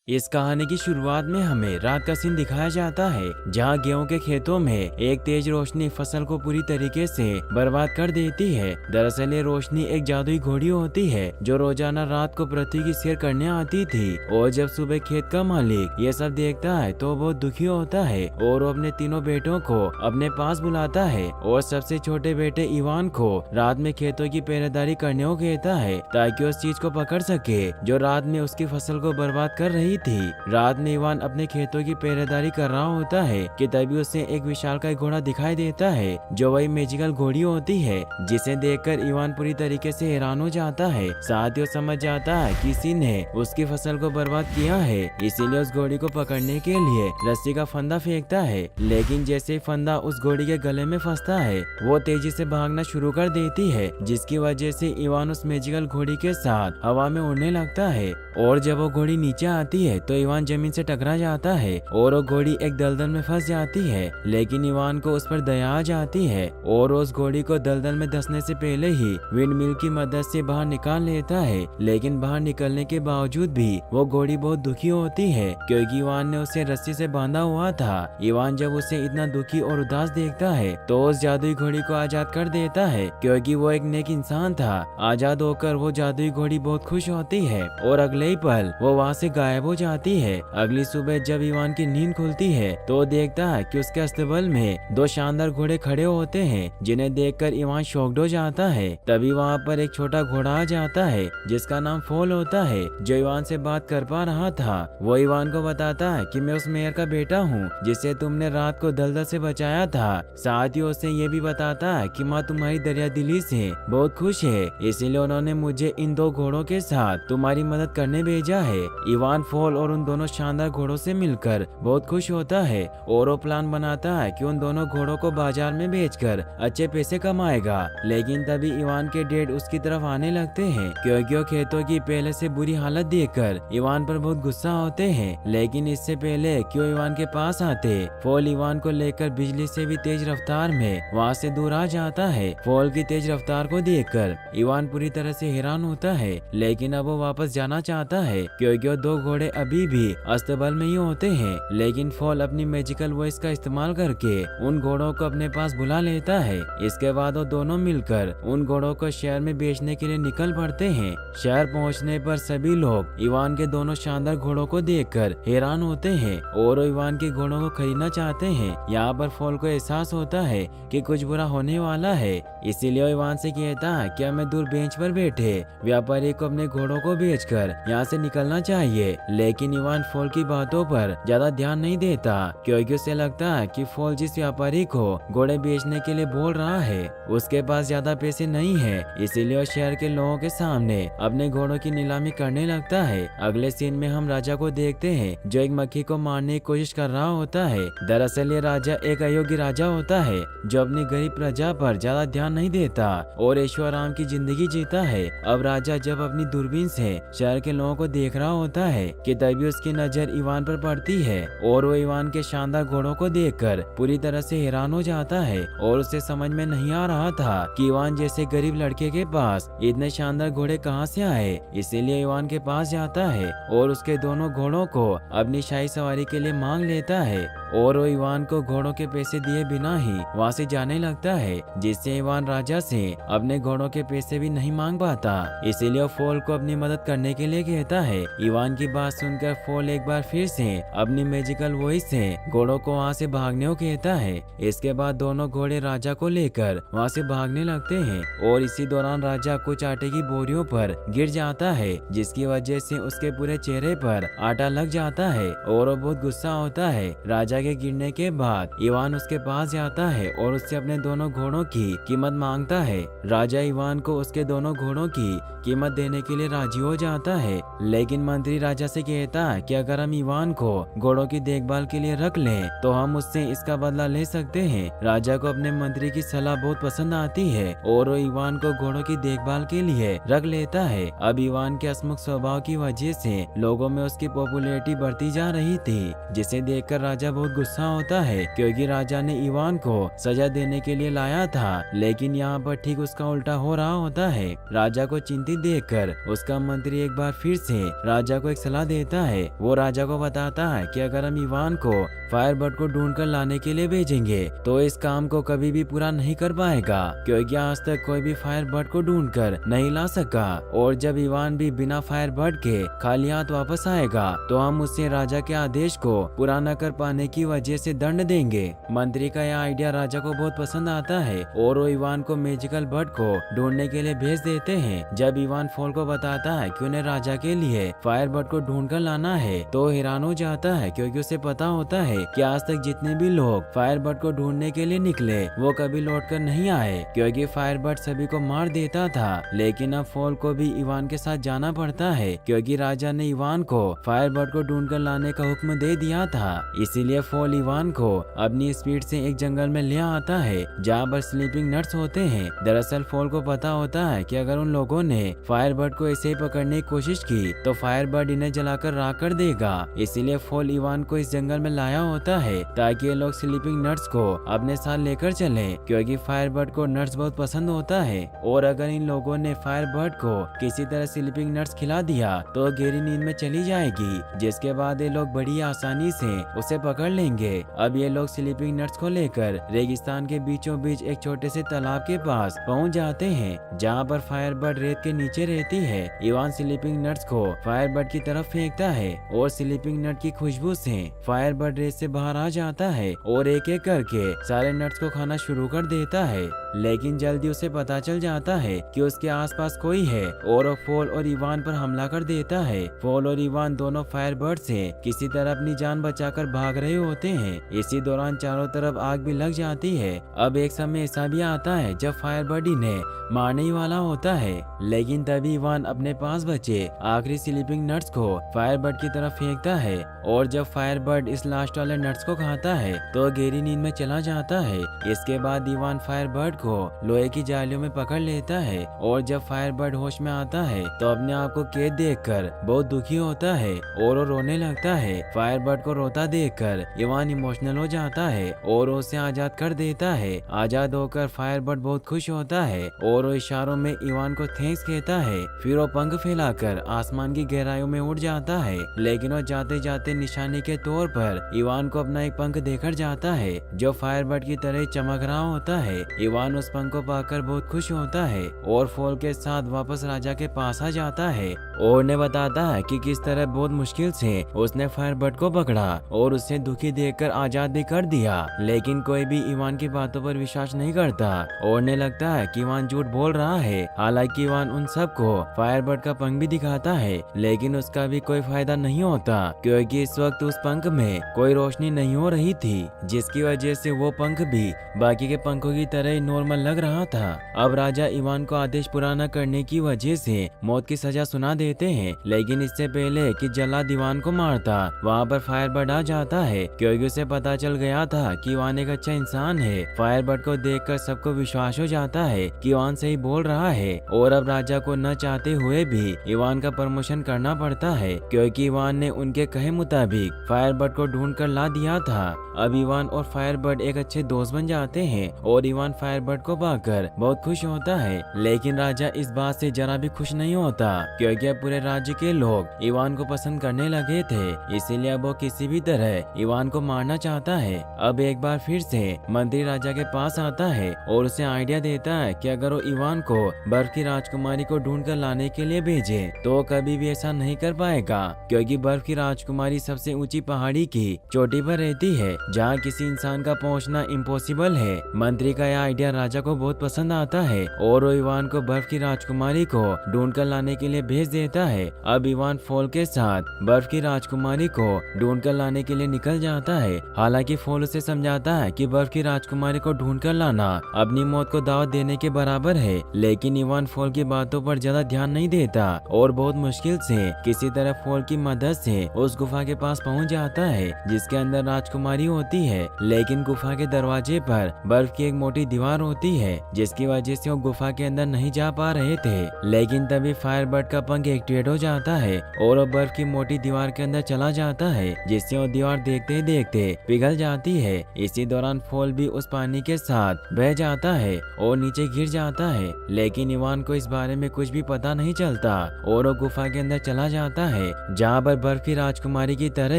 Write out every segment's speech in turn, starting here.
इस कहानी की शुरुआत में हमें रात का सीन दिखाया जाता है जहां गेहूं के खेतों में एक तेज रोशनी फसल को पूरी तरीके से बर्बाद कर देती है। दरअसल ये रोशनी एक जादुई घोड़ी होती है जो रोजाना रात को पृथ्वी की सैर करने आती थी। और जब सुबह खेत का मालिक ये सब देखता है तो बहुत दुखी होता है और वो अपने तीनों बेटों को अपने पास बुलाता है और सबसे छोटे बेटे इवान को रात में खेतों की पहरेदारी करने को कहता है ताकि उस चीज को पकड़ सके जो रात में उसकी फसल को बर्बाद कर रही थी। रात में इवान अपने खेतों की पहरेदारी कर रहा होता है कि तभी उसे एक विशालकाय घोड़ा दिखाई देता है जो वही मैजिकल घोड़ी होती है, जिसे देखकर इवान पूरी तरीके से हैरान हो जाता है। साथ ही वो समझ जाता है कि किसी ने उसकी फसल को बर्बाद किया है, इसीलिए उस घोड़ी को पकड़ने के लिए रस्सी का फंदा फेंकता है। लेकिन जैसे ही फंदा उस घोड़ी के गले में फंसता है वो तेजी से भागना शुरू कर देती है, जिसकी वजह से इवान उस मैजिकल घोड़ी के साथ हवा में उड़ने लगता है। और जब वो घोड़ी नीचे आती है तो इवान जमीन से टकरा जाता है और वो घोड़ी एक दलदल में फंस जाती है। लेकिन इवान को उस पर दया आ जाती है और उस घोड़ी को दलदल में धंसने से पहले ही विंड मिल की मदद से बाहर निकाल लेता है। लेकिन बाहर निकलने के बावजूद भी वो घोड़ी बहुत दुखी होती है क्योंकि इवान ने उसे रस्सी से बांधा हुआ था। इवान जब उसे इतना दुखी और उदास देखता है तो उस जादुई घोड़ी को आजाद कर देता है क्योंकि वो एक नेक इंसान था। आजाद होकर वो जादुई घोड़ी बहुत खुश होती है और अगले ही पल वो वहाँ से गायब हो जाती है। अगली सुबह जब इवान की नींद खुलती है तो देखता है कि उसके अस्तबल में दो शानदार घोड़े खड़े होते हैं, जिन्हें देखकर इवान शॉक्ड हो जाता है। तभी वहाँ पर एक छोटा घोड़ा आ जाता है जिसका नाम फॉल होता है, जो इवान से बात कर पा रहा था। वो इवान को बताता है कि मैं उस मेयर का बेटा हूँ जिसे तुमने रात को दलदल से बचाया था। साथ ही उसे ये भी बताता है कि माँ तुम्हारी दरिया दिली से बहुत खुश है, इसीलिए उन्होंने मुझे इन दो घोड़ों के साथ तुम्हारी मदद करने भेजा है। इवान फॉल और उन दोनों शानदार घोड़ों से मिलकर बहुत खुश होता है और वो प्लान बनाता है कि उन दोनों घोड़ों को बाजार में बेचकर अच्छे पैसे कमाएगा। लेकिन तभी इवान के डैड उसकी तरफ आने लगते हैं क्योंकि वो खेतों की पहले से बुरी हालत देखकर इवान पर बहुत गुस्सा होते हैं। लेकिन इससे पहले क्यों इवान के पास आते, फॉल इवान को लेकर बिजली से भी तेज रफ्तार में वहाँ से दूर आ जाता है। फॉल की तेज रफ्तार को देखकर इवान पूरी तरह से हैरान होता है, लेकिन अब वो वापस जाना चाहता है क्योंकि वो दो घोड़े अभी भी अस्तबल में ही होते हैं। लेकिन फॉल अपनी मैजिकल वॉइस का इस्तेमाल करके उन घोड़ों को अपने पास बुला लेता है। इसके बाद वो दोनों मिलकर उन घोड़ों को शहर में बेचने के लिए निकल पड़ते हैं। शहर पहुंचने पर सभी लोग इवान के दोनों शानदार घोड़ों को देखकर हैरान होते हैं और वो इवान के घोड़ों को खरीदना चाहते हैं। यहाँ पर फॉल को एहसास होता है कि कुछ बुरा होने वाला है, इसीलिए वो इवान से कहता है कि हमें दूर बेंच पर बैठे व्यापारी को अपने घोड़ों को बेचकर यहाँ से निकलना चाहिए। लेकिन इवान फॉल की बातों पर ज्यादा ध्यान नहीं देता क्योंकि उसे लगता है कि फॉल जिस व्यापारी को घोड़े बेचने के लिए बोल रहा है उसके पास ज्यादा पैसे नहीं है, इसीलिए वो शहर के लोगों के सामने अपने घोड़ों की नीलामी करने लगता है। अगले सीन में हम राजा को देखते हैं जो एक मक्खी को मारने की कोशिश कर रहा होता है। दरअसल ये राजा एक अयोग्य राजा होता है जो अपनी गरीब प्रजा पर ज्यादा ध्यान नहीं देता और ऐशो आराम की जिंदगी जीता है। अब राजा जब अपनी दूरबीन से शहर के लोगों को देख रहा होता है कि तभी उसकी नजर इवान पर पड़ती है और वो इवान के शानदार घोड़ों को देखकर पूरी तरह से हैरान हो जाता है और उसे समझ में नहीं आ रहा था कि इवान जैसे गरीब लड़के के पास इतने शानदार घोड़े कहां से आए। इसीलिए इवान के पास जाता है और उसके दोनों घोड़ों को अपनी शाही सवारी के लिए मांग लेता है और वो इवान को घोड़ों के पैसे दिए बिना ही वहाँ से जाने लगता है, जिससे इवान राजा से अपने घोड़ों के पैसे भी नहीं मांग पाता। इसीलिए वो फॉल को अपनी मदद करने के लिए कहता है। इवान की बात सुनकर फॉल एक बार फिर से अपनी मैजिकल वॉइस से घोड़ों को वहाँ से भागने को कहता है। इसके बाद दोनों घोड़े राजा को लेकर वहाँ से भागने लगते हैं और इसी दौरान राजा कुछ आटे की बोरियों पर गिर जाता है, जिसकी वजह से उसके पूरे चेहरे पर आटा लग जाता है और वो बहुत गुस्सा होता है। राजा के गिरने के बाद इवान उसके पास जाता है और उससे अपने दोनों घोड़ों की कीमत मांगता है। राजा इवान को उसके दोनों घोड़ों की कीमत देने के लिए राजी हो जाता है, लेकिन मंत्री राजा से कहता है कि अगर हम इवान को घोड़ों की देखभाल के लिए रख लें तो हम उससे इसका बदला ले सकते हैं। राजा को अपने मंत्री की सलाह बहुत पसंद आती है और वो इवान को घोड़ों की देखभाल के लिए रख लेता है। अब इवान के हंसमुख स्वभाव की वजह से लोगों में उसकी पॉपुलैरिटी बढ़ती जा रही थी, जिसे देखकर राजा बहुत बहुत गुस्सा होता है क्योंकि राजा ने इवान को सजा देने के लिए लाया था, लेकिन यहाँ पर ठीक उसका उल्टा हो रहा होता है। राजा को चिंतित देखकर उसका मंत्री एक बार फिर से राजा को एक सलाह देता है। वो राजा को बताता है कि अगर हम इवान को फायरबर्ड को ढूंढ कर लाने के लिए भेजेंगे तो इस काम को कभी भी पूरा नहीं कर पाएगा, क्योंकि आज तक कोई भी फायरबर्ड को ढूंढ कर नहीं ला सका। और जब इवान भी बिना फायरबर्ड के खाली हाथ वापस आएगा तो हम उसे राजा के आदेश को पूरा न कर पाने की वजह से दंड देंगे। मंत्री का यह आइडिया राजा को बहुत पसंद आता है और वो इवान को मैजिकल बर्ड को ढूंढने के लिए भेज देते हैं। जब इवान फॉल को बताता है कि उन्हें राजा के लिए फायरबर्ड को ढूंढ कर लाना है तो हैरान हो जाता है, क्योंकि उसे पता होता है कि आज तक जितने भी लोग फायरबर्ड को ढूंढने के लिए निकले वो कभी लौट कर नहीं आए, क्योंकि फायरबर्ड सभी को मार देता था। लेकिन अब फॉल को भी इवान के साथ जाना पड़ता है, क्योंकि राजा ने इवान को फायरबर्ड को ढूंढ कर लाने का हुक्म दे दिया था। इसीलिए फॉल इवान को अपनी स्पीड से एक जंगल में ले आता है जहाँ पर स्लीपिंग नट्स होते हैं। दरअसल फॉल को पता होता है कि अगर उन लोगों ने फायरबर्ड को ऐसे ही पकड़ने की कोशिश की तो फायरबर्ड इन्हें जलाकर राख कर देगा। इसीलिए फॉल इवान को इस जंगल में लाया होता है ताकि ये लोग स्लीपिंग नट्स को अपने साथ लेकर चले, क्योंकि फायरबर्ड को नट्स बहुत पसंद होता है। और अगर इन लोगों ने फायरबर्ड को किसी तरह स्लीपिंग नट्स खिला दिया तो गहरी नींद में चली जाएगी, जिसके बाद ये लोग बड़ी आसानी से उसे पकड़ लेंगे। अब ये लोग स्लीपिंग नट्स को लेकर रेगिस्तान के बीचों बीच एक छोटे से तालाब के पास पहुंच जाते हैं जहां पर फायरबर्ड रेत के नीचे रहती है। इवान स्लीपिंग नट्स को फायरबर्ड की तरफ फेंकता है और स्लीपिंग नट की खुशबू से फायरबर्ड रेत से बाहर आ जाता है और एक एक करके सारे नट्स को खाना शुरू कर देता है। लेकिन जल्दी उसे पता चल जाता है कि उसके आसपास कोई है और वो फॉल और इवान पर हमला कर देता है। फॉल और इवान दोनों फायरबर्ड से किसी तरह अपनी जान बचाकर भाग रहे होते हैं। इसी दौरान चारों तरफ आग भी लग जाती है। अब एक समय ऐसा भी आता है जब फायरबर्ड इन्हें मारने ही वाला होता है, लेकिन तभी इवान अपने पास बचे आखिरी स्लीपिंग नट्स को फायरबर्ड की तरफ फेंकता है और जब फायरबर्ड इस लास्ट वाले नट्स को खाता है तो गहरी नींद में चला जाता है। इसके बाद इवान फायरबर्ड को लोहे की जालियों में पकड़ लेता है और जब फायरबर्ड होश में आता है तो अपने आप को कैद देखकर बहुत दुखी होता है और वो रोने लगता है। फायरबर्ड को रोता देखकर इवान इमोशनल हो जाता है और उसे आजाद कर देता है। आजाद होकर फायरबर्ड बहुत खुश होता है और वो इशारों में इवान को थैंक्स कहता है। फिर वो पंख फैलाकर आसमान की गहराइयों में उड़ जाता है, लेकिन वो जाते जाते निशाने के तौर पर इवान को अपना एक पंख देकर जाता है जो फायरबर्ड की तरह चमक रहा होता है। इवान उस पंख को पाकर बहुत खुश होता है और फॉल के साथ वापस राजा के पास आ जाता है और उन्हें बताता है कि किस तरह बहुत मुश्किल से उसने फायरबर्ड को पकड़ा और उसे दुखी देखकर आजाद भी कर दिया। लेकिन कोई भी इवान की बातों पर विश्वास नहीं करता और उन्हें लगता है कि इवान झूठ बोल रहा है। हालांकि इवान उन सबको फायरबर्ड का पंख भी दिखाता है, लेकिन उसका भी कोई फायदा नहीं होता, क्योंकि इस वक्त उस पंख में कोई रोशनी नहीं हो रही थी, जिसकी वजह से वो पंख भी बाकी के पंखों की तरह ही नॉर्मल लग रहा था। अब राजा इवान को आदेश पूरा न करने की वजह से मौत की सजा सुना देते हैं, लेकिन इससे पहले कि जल्लाद इवान को मारता वहाँ पर फायरबर्ड आ जाता है, क्योंकि उसे पता चल गया था कि इवान एक अच्छा इंसान है। फायरबर्ड को देखकर सबको विश्वास हो जाता है कि इवान सही बोल रहा है और अब राजा को न चाहते हुए भी इवान का प्रमोशन करना पड़ता है, क्योंकि इवान ने उनके कहे मुताबिक फायरबर्ड को ढूंढ कर ला दिया था। अब इवान और फायरबर्ड एक अच्छे दोस्त बन जाते हैं और इवान फायरबर्ड को पाकर बहुत खुश होता है। लेकिन राजा इस बात से जरा भी खुश नहीं होता, क्योंकि अब पूरे राज्य के लोग इवान को पसंद करने लगे थे, इसीलिए अब वो किसी भी तरह इवान को मारना चाहता है। अब एक बार फिर से मंत्री राजा के पास आता है और उसे आइडिया देता है कि अगर वो इवान को बर्फ की राजकुमारी को ढूंढ कर लाने के लिए भेजे तो कभी भी ऐसा नहीं कर पाएगा, क्योंकि बर्फ की राजकुमारी सबसे ऊंची पहाड़ी की चोटी पर रहती है जहाँ किसी इंसान का पहुँचना इम्पॉसिबल है। मंत्री का यह आइडिया राजा को बहुत पसंद आता है और वो इवान को बर्फ की राजकुमारी को ढूंढ कर लाने के लिए भेज देता है। अब इवान फॉल के साथ बर्फ की राजकुमारी को ढूंढ कर लाने के लिए निकल जाता है। हालांकि फॉल उसे समझाता है कि बर्फ की राजकुमारी को ढूंढ कर लाना अपनी मौत को दावत देने के बराबर है, लेकिन इवान फॉल की बातों पर ज्यादा ध्यान नहीं देता और बहुत मुश्किल से किसी तरह फॉल की मदद से उस गुफा के पास पहुंच जाता है जिसके अंदर राजकुमारी होती है। लेकिन गुफा के दरवाजे पर बर्फ की एक मोटी दीवार होती है, जिसकी वजह से वो गुफा के अंदर नहीं जा पा रहे थे। लेकिन तभी फायरबर्ड का पंख एक्टिवेट हो जाता है और वो बर्फ की मोटी दीवार के अंदर चला जाता है, जिससे वो दीवार देखते ही देखते पिघल जाती है। इसी दौरान फॉल भी उस पानी के साथ बह जाता है और नीचे गिर जाता है। लेकिन इवान को इस बारे में कुछ भी पता नहीं चलता और वो गुफा के अंदर चला जाता है, जहाँ पर बर्फ की राजकुमारी की तरह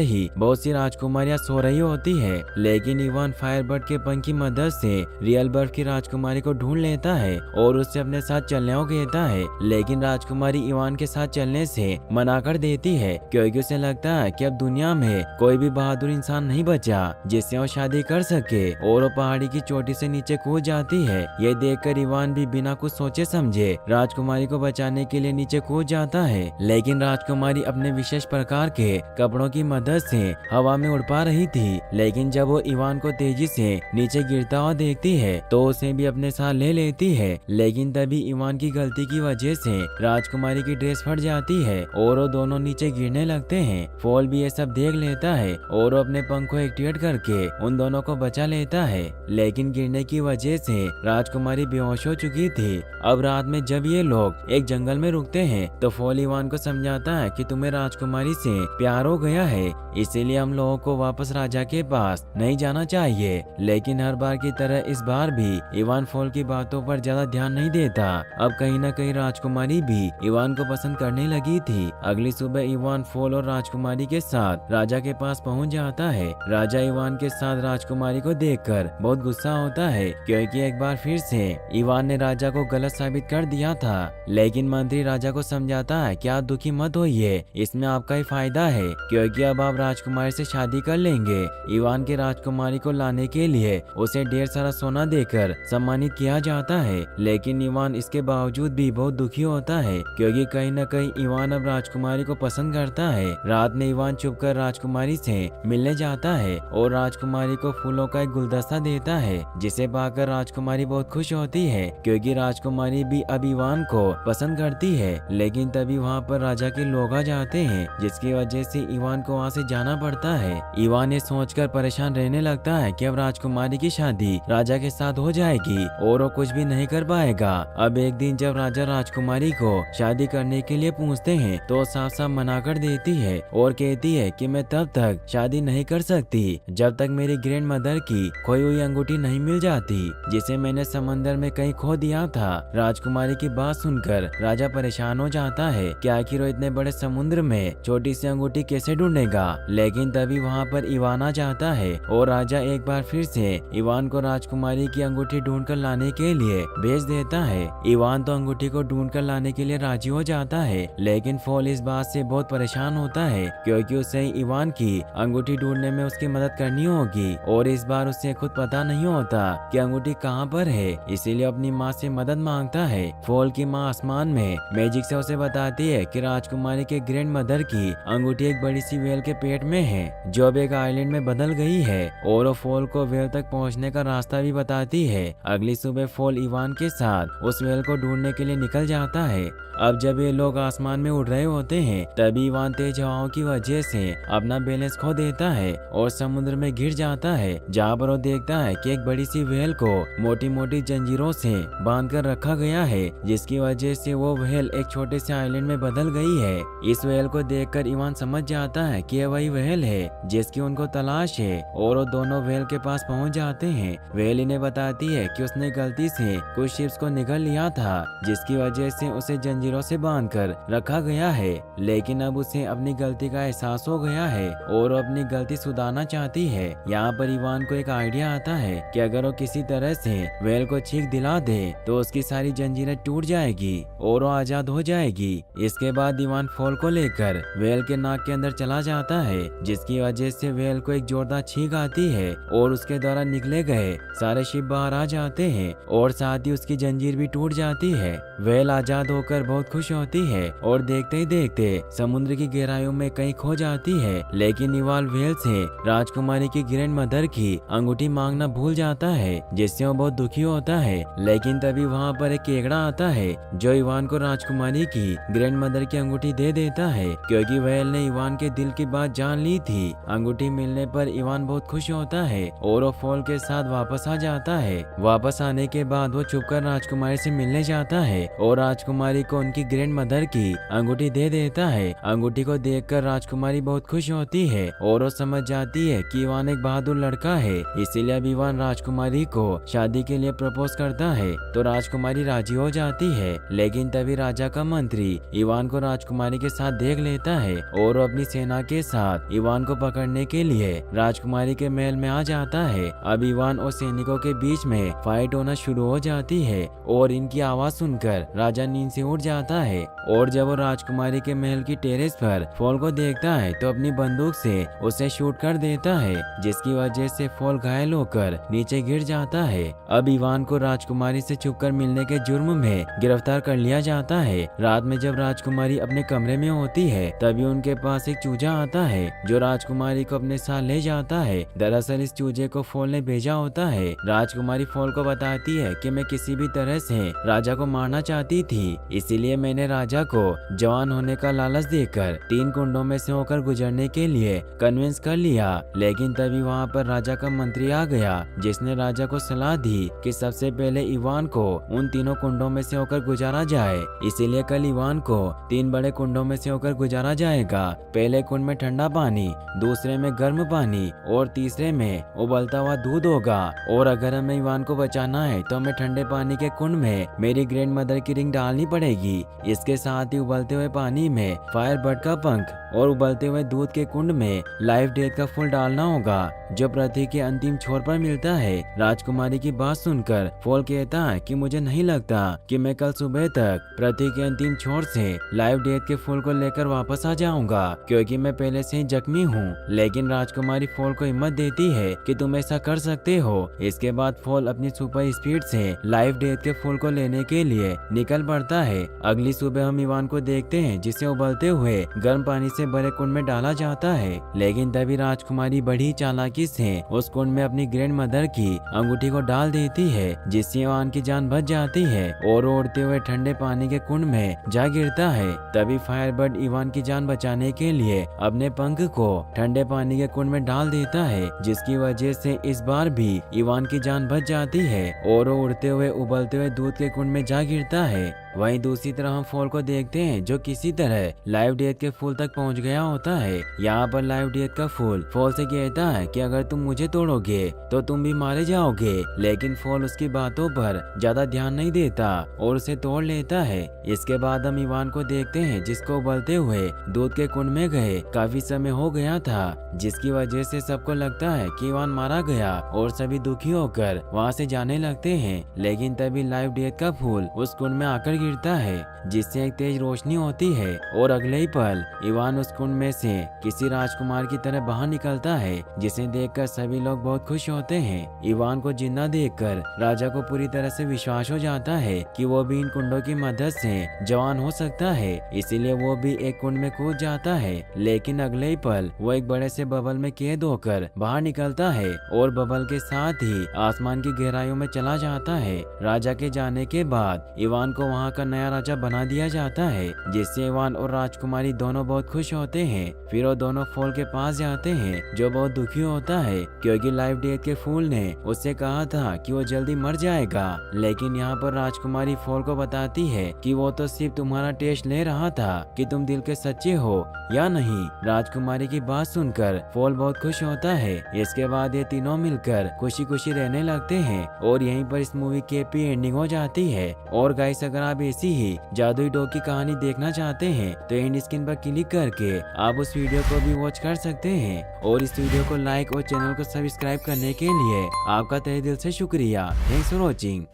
ही बहुत सी राजकुमारियां सो रही होती है। लेकिन इवान फायरबर्ड के पंख की मदद से रियल बर्फ की राजकुमारी को ढूंढ लेता है और उससे अपने साथ चलने को कहता है। लेकिन राजकुमारी इवान के साथ चलने से मना कर देती है, क्योंकि उसे लगता है कि अब दुनिया में कोई भी बहादुर इंसान नहीं बचा जिससे वो शादी कर सके, और वो पहाड़ी की चोटी से नीचे कूद जाती है। ये देखकर इवान भी बिना कुछ सोचे समझे राजकुमारी को बचाने के लिए नीचे कूद जाता है। लेकिन राजकुमारी अपने विशेष प्रकार के कपड़ों की मदद से हवा में उड़ पा रही थी। लेकिन जब वो इवान को तेजी से नीचे गिरता हुआ देखती है तो उसे भी अपने साथ ले लेती है। लेकिन तभी इवान की गलती की वजह से राजकुमारी की ड्रेस फट जाती है और वो दोनों नीचे गिरने लगते हैं। फॉल भी ये सब देख लेता है और वो अपने पंख को एक्टिवेट करके उन दोनों को बचा लेता है। लेकिन गिरने की वजह से राजकुमारी बेहोश हो चुकी थी। अब रात में जब ये लोग एक जंगल में रुकते हैं तो फॉल इवान को समझाता है कि तुम्हें राजकुमारी से प्यार हो गया है, इसीलिए हम लोगों को वापस राजा के पास नहीं जाना चाहिए। लेकिन हर बार की तरह इस बार भी इवान फॉल की बातों पर ज्यादा ध्यान नहीं देता। अब कहीं न कहीं राजकुमारी भी इवान को पसंद करने लगी थी। अगली सुबह इवान फॉल और राजकुमारी के साथ राजा के पास पहुंच जाता है। राजा इवान के साथ राजकुमारी को देखकर बहुत गुस्सा होता है, क्योंकि एक बार फिर से इवान ने राजा को गलत साबित कर दिया था। लेकिन मंत्री राजा को समझाता है कि आप दुखी मत होइए, इसमें आपका ही फायदा है, क्योंकि अब आप राजकुमारी से शादी कर लेंगे। इवान के राजकुमारी को लाने के लिए उसे ढेर सारा सोना देकर सम्मानित किया जाता है। लेकिन इवान इसके बावजूद भी बहुत दुखी होता है, क्योंकि कहीं न कहीं इवान अब राजकुमारी को पसंद करता है। रात में इवान छुपकर राजकुमारी से मिलने जाता है और राजकुमारी को फूलों का एक गुलदस्ता देता है, जिसे पाकर राजकुमारी बहुत खुश होती है, क्योंकि राजकुमारी भी अब इवान को पसंद करती है। लेकिन तभी वहाँ पर राजा के लोग आ जाते हैं, जिसकी वजह से इवान को वहाँ से जाना पड़ता है। इवान ये सोचकर परेशान रहने लगता है कि अब राजकुमारी की शादी राजा के साथ हो जाएगी और वो कुछ भी नहीं कर पाएगा। अब एक दिन जब राजा राजकुमारी को शादी करने के लिए पूछते हैं तो साफ साफ मना कर देती है और कहती है कि मैं तब तक शादी नहीं कर सकती जब तक मेरी ग्रैंड मदर की खोई हुई अंगूठी नहीं मिल जाती, जिसे मैंने समंदर में कहीं खो दिया था। राजकुमारी की बात सुनकर राजा परेशान हो जाता है कि आखिर वो इतने बड़े समुद्र में छोटी सी अंगूठी कैसे ढूंढेगा। लेकिन तभी वहाँ पर इवान आ जाता है और राजा एक बार फिर से इवान को राजकुमारी की अंगूठी ढूंढ कर लाने के लिए भेज देता है। इवान तो अंगूठी को ढूंढ कर लाने के लिए राजी हो जाता है, लेकिन फॉल इस बात से बहुत परेशान होता है, क्योंकि उसे इवान की अंगूठी ढूंढने में उसकी मदद करनी होगी और इस बार उसे खुद पता नहीं होता कि अंगूठी कहाँ पर है, इसीलिए अपनी माँ से मदद मांगता है। फॉल की माँ आसमान में मैजिक से उसे बताती है कि राजकुमारी के ग्रैंड मदर की अंगूठी एक बड़ी सी वेल के पेट में है, जो अब एक आइलैंड में बदल गई है, और वो फॉल को वेल तक पहुंचने का रास्ता भी बताती है। अगली सुबह फॉल इवान के साथ उस वेल को ढूंढने के लिए निकल जाता है। अब जब ये लोग आसमान में उड़ रहे होते हैं तभी इवान तेज हवाओं की वजह से अपना बैलेंस खो देता है और समुद्र में गिर जाता है, जहाँ पर वो देखता है कि एक बड़ी सी व्हेल को मोटी मोटी जंजीरों से बांध कर रखा गया है, जिसकी वजह से वो व्हेल एक छोटे से आइलैंड में बदल गई है। इस व्हेल को देखकर इवान समझ जाता है कि यह वही व्हेल है जिसकी उनको तलाश है, और वो दोनों व्हेल के पास पहुंच जाते हैं। व्हेल इन्हें बताती है कि उसने गलती से कुछ शिप्स को निगल लिया था, जिसकी वजह से उसे जंजीरों से बांधकर रखा गया है। लेकिन अब उसे अपनी गलती का एहसास हो गया है और वो अपनी गलती सुधारना चाहती है। यहाँ पर इवान को एक आइडिया आता है कि अगर वो किसी तरह से व्हेल को चीख दिला दे तो उसकी सारी जंजीरें टूट जाएगी और वो आजाद हो जाएगी। इसके बाद इवान फॉल को लेकर व्हेल के नाक के अंदर चला जाता है, जिसकी वजह से व्हेल को एक जोरदार छींक आती है और उसके द्वारा निकले गए सारे शिप बाहर आ जाते हैं और साथ ही उसकी जंजीर भी टूट जाती है। व्हेल आजाद होकर बहुत खुश होती है और देखते ही देखते समुद्र की गहराइयों में कहीं खो जाती है। लेकिन इवान व्हेल से राजकुमारी की ग्रैंड मदर की अंगूठी मांगना भूल जाता है, जिससे वो बहुत दुखी होता है। लेकिन तभी वहाँ पर एक केकड़ा आता है जो इवान को राजकुमारी की ग्रैंड मदर की अंगूठी दे देता है, क्योंकि व्हेल ने इवान के दिल की बात जान ली थी। अंगूठी मिलने पर इवान बहुत खुश होता है और वो फॉल के साथ वापस आ जाता है। वापस आने के बाद वो छुपकर राजकुमारी से मिलने जाता है और राजकुमारी को उनकी ग्रैंड मदर की अंगूठी दे देता है। अंगूठी को देखकर राजकुमारी बहुत खुश होती है और वो समझ जाती है कि इवान एक बहादुर लड़का है, इसीलिए अब इवान राजकुमारी को शादी के लिए प्रपोज करता है। तो राजकुमारी राजी हो जाती है, लेकिन तभी राजा का मंत्री इवान को राजकुमारी के साथ देख लेता है और वो अपनी सेना के साथ इवान को पकड़ने के लिए राजकुमारी के महल में आ जाता है। अब इवान और सैनिकों के बीच में फाइट होना शुरू हो जाती है और इनकी आवाज सुनकर राजा नींद से उठ जाता है और जब वो राजकुमारी के महल की टेरेस पर फॉल को देखता है तो अपनी बंदूक से उसे शूट कर देता है, जिसकी वजह से फॉल घायल होकर नीचे गिर जाता है। अब इवान को राजकुमारी से छुपकर मिलने के जुर्म में गिरफ्तार कर लिया जाता है। रात में जब राजकुमारी अपने कमरे में होती है तभी उनके पास एक चूजा आता है जो राजकुमारी को अपने साथ ले जाता है। दरअसल इस चूजे को फॉल ने भेजा होता है। राजकुमारी फॉल को बताती है कि मैं किसी भी तरह से राजा को मारना चाहती थी, इसीलिए मैंने राजा को जवान होने का लालच देकर 3 कुंडों में से होकर गुजरने के लिए कन्विंस कर लिया। लेकिन तभी वहाँ पर राजा का मंत्री आ गया, जिसने राजा को सलाह दी कि सबसे पहले इवान को उन तीनों कुंडों में से होकर गुजारा जाए। इसीलिए कल इवान को 3 बड़े कुंडों में से होकर गुजारा जाएगा। पहले कुंड में ठंडा पानी, दूसरे में गर्म पानी और तीसरे में उबलता हुआ दूध होगा। और अगर हमें इवान को बचाना है तो हमें ठंडे पानी के कुंड में मेरी ग्रैंड मदर की रिंग डालनी पड़ेगी। इसके साथ ही उबलते हुए पानी में फायर बर्ड का पंख और उबलते हुए दूध के कुंड में लाइफ डेथ का फूल डालना होगा, जो पृथ्वी के अंतिम छोर पर मिलता है। राजकुमारी की बात सुनकर फॉल कहता है कि मुझे नहीं लगता कि मैं कल सुबह तक पृथ्वी के अंतिम छोर से लाइफ डेथ के फूल को लेकर वापस आ जाऊंगा, क्योंकि मैं पहले से ही जख्मी हूँ। लेकिन राजकुमारी फॉल को हिम्मत देती है कि तुम ऐसा कर सकते हो। इसके बाद फॉल अपनी सुपर स्पीड से लाइफ डेथ के फूल को लेने के लिए निकल पड़ता है। अगली सुबह हम इवान को देखते हैं, जिसे उबलते हुए गर्म पानी से भरे कुंड में डाला जाता है। लेकिन तभी राजकुमारी बड़ी चालाकी से उस कुंड में अपनी ग्रैंड मदर की अंगूठी को डाल देती है, जिससे इवान की जान बच जाती है और उड़ते हुए ठंडे पानी के कुंड में जा गिरता है। तभी फायरबर्ड इवान की जान बचाने के लिए अपने पंख को ठंडे पानी के कुंड में डाल देता है, जिसकी वजह से इस बार भी इवान की जान बच जाती है और वो उड़ते हुए उबलते हुए दूध के कुंड में जा गिरता है। वहीं दूसरी तरह हम फॉल को देखते हैं, जो किसी तरह लाइफ डेथ के फूल तक पहुंच गया होता है। यहाँ पर लाइफ डेथ का फूल फॉल से कहता है कि अगर तुम मुझे तोड़ोगे तो तुम भी मारे जाओगे, लेकिन फॉल उसकी बातों पर ज्यादा ध्यान नहीं देता और उसे तोड़ लेता है। इसके बाद हम इवान को देखते हैं, जिसको उबलते हुए दूध के कुंड में गए काफी समय हो गया था, जिसकी वजह से सबको लगता है कि इवान मारा गया और सभी दुखी होकर वहाँ से जाने लगते हैं। लेकिन तभी लाइफ डेथ का फूल उस कुंड में आकर गिरता है, जिससे एक तेज रोशनी होती है और अगले ही पल इवान उस कुंड में से किसी राजकुमार की तरह बाहर निकलता है, जिसे देखकर सभी लोग बहुत खुश होते हैं। इवान को जिंदा देखकर राजा को पूरी तरह से विश्वास हो जाता है कि वो भी इन कुंडों की मदद से जवान हो सकता है, इसीलिए वो भी एक कुंड में कूद जाता है। लेकिन अगले ही पल वो एक बड़े से बबल में कैद होकर बाहर निकलता है और बबल के साथ ही आसमान की गहराइयों में चला जाता है। राजा के जाने के बाद इवान को वहाँ का नया राजा बना दिया जाता है, जिससे इवान और राजकुमारी दोनों बहुत खुश होते हैं। फिर वो दोनों फॉल के पास जाते हैं, जो बहुत दुखी होता है क्योंकि लाइफ डेथ के फूल ने उससे कहा था कि वो जल्दी मर जाएगा। लेकिन यहाँ पर राजकुमारी फॉल को बताती है कि वो तो सिर्फ तुम्हारा टेस्ट ले रहा था कि तुम दिल के सच्चे हो या नहीं। राजकुमारी की बात सुनकर फॉल बहुत खुश होता है। इसके बाद ये तीनों मिलकर खुशी खुशी रहने लगते हैं और यहीं पर इस मूवी की हैप्पी एंडिंग हो जाती है। और गाइस, अगर आप ऐसी ही जादुई डॉग की कहानी देखना चाहते हैं तो एंड स्क्रीन पर क्लिक करके आप उस वीडियो को भी वॉच कर सकते हैं। और इस वीडियो को लाइक और चैनल को सब्सक्राइब करने के लिए आपका तहे दिल से शुक्रिया। Thanks for watching.